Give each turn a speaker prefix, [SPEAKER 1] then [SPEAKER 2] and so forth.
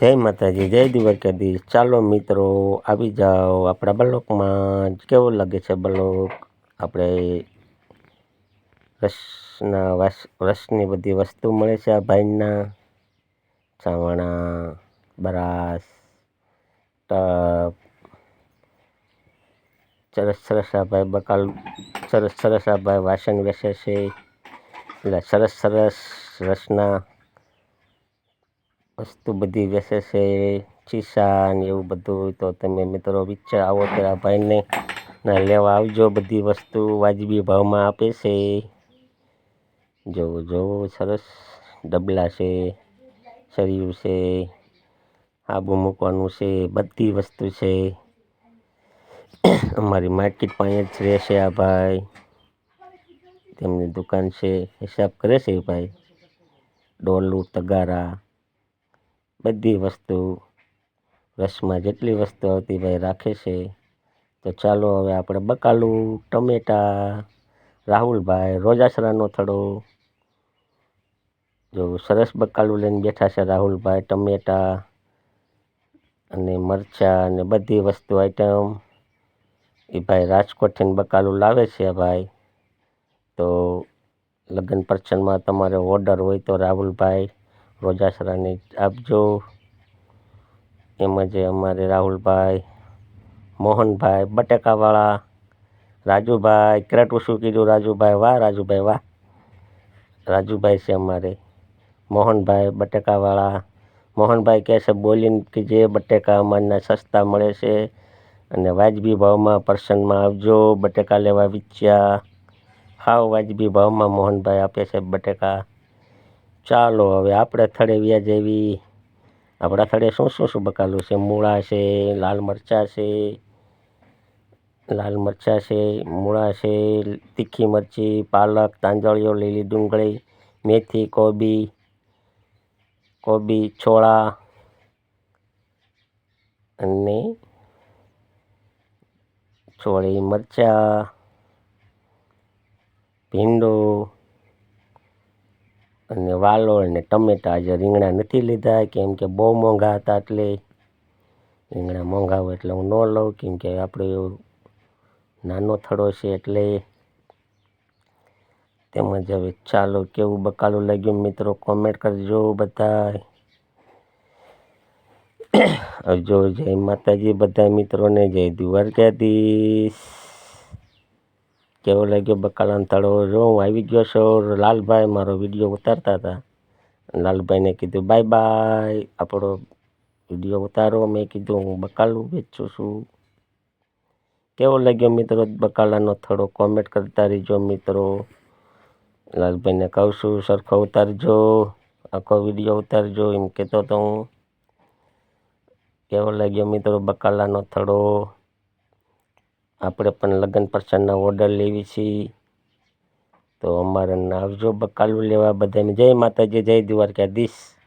[SPEAKER 1] જય માતાજી, જય દ્વારકાધીશ। ચાલો મિત્રો, આવી જાઓ આપણા બ્લોકમાં। કેવો લાગે છે બ્લોક? આપણે રસની બધી વસ્તુ મળે છે આ ભાઈના। ચાવણા, બ્રાસ, ટપ, સરસ સરસ આ ભાઈ બકાલ, સરસ સરસ આ ભાઈ વાસણ વેચે છે। એટલે સરસ સરસ રસના વસ્તુ બધી વેચે છે, ચીસા ને એવું બધું। તો તમે મિત્રો વિચાર આવો તો આ ભાઈને લેવા આવજો। બધી વસ્તુ વાજબી ભાવમાં આપે છે। જોવો જોવો સરસ ડબલા છે, સરિયું છે, આબુ મૂકવાનું છે, બધી વસ્તુ છે। અમારી માર્કેટ પાસે જ રહેશે આ ભાઈ, તેમની દુકાન છે, હિસાબ કરે છે એ ભાઈ। ડોલું, તગારા, બધી વસ્તુ રસમાં જેટલી વસ્તુ આવતી ભાઈ રાખે છે। તો ચાલો હવે આપણે બકાલું, ટમેટા, રાહુલભાઈ રોજાસરાનો થડો, જો સરસ બકાલું લઈને બેઠા છે રાહુલભાઈ। ટમેટા અને મરચાં અને બધી વસ્તુ આઈટમ એ ભાઈ રાજકોટથી બકાલું લાવે છે ભાઈ। તો લગ્ન પ્રસંગમાં તમારે ઓર્ડર હોય તો રાહુલભાઈ રોજાસરાને આપજો। એમાં જે અમારે રાહુલભાઈ, મોહનભાઈ બટેકાવાળા, રાજુભાઈ ક્રેટું શું કીધું રાજુભાઈ? વાહ રાજુભાઈ વાહ। રાજુભાઈ છે અમારે, મોહનભાઈ બટેકાવાળા। મોહનભાઈ કહે છે બોલીને કે જે બટેકા અમારના સસ્તા મળે છે અને વાજબી ભાવમાં પ્રસંગમાં આવજો। બટેકા લેવા વિચ્યા હાવ વાજબી ભાવમાં મોહનભાઈ આપે છે બટેકા। ચાલો હવે આપણે થડે વ્યા જેવી, આપણા થડે શું બકાલું છે? મૂળા છે, લાલ મરચાં છે, મૂળા છે, તીખી મરચી, પાલક, તાંજળીઓ, લીલી ડુંગળી, મેથી, કોબી, છોળા અને છોળી મરચાં, ભીંડો અને વાલોળ અને ટમેટા। આજે રીંગણા નથી લીધા કેમ કે બહુ મોંઘા હતા, એટલે રીંગણા મોંઘા હોય એટલે હું ન લઉં, કેમ કે આપણે નાનો થડો છે એટલે। તેમજ હવે ચાલો કેવું બકાલું લાગ્યું મિત્રો કોમેન્ટ કરજો બધાય। જો જય માતાજી બધા મિત્રોને, જય દ્વારકાધીશ। કેવો લાગ્યો બકાલાનો થડો? જો હું આવી ગયો છું, લાલભાઈ મારો વિડીયો ઉતારતા હતા, લાલભાઈને કીધું બાય બાય, આપણો વિડીયો ઉતારો। મેં કીધું હું બકાલું વેચું છું। કેવો લાગ્યો મિત્રો બકાલાનો થડો? કોમેન્ટ કરતા રહીજો મિત્રો। લાલભાઈને કહું છું સરખો ઉતારજો, આખો વિડીયો ઉતારજો એમ કહેતો હતો હું। કેવો લાગ્યો મિત્રો બકાલાનો થડો? આપણે પણ લગ્ન પ્રસંગના ઓર્ડર લેવી છીએ, તો અમારે આવજો બકાલું લેવા બધાને। જય માતાજી, જય દ્વારકાધીશ।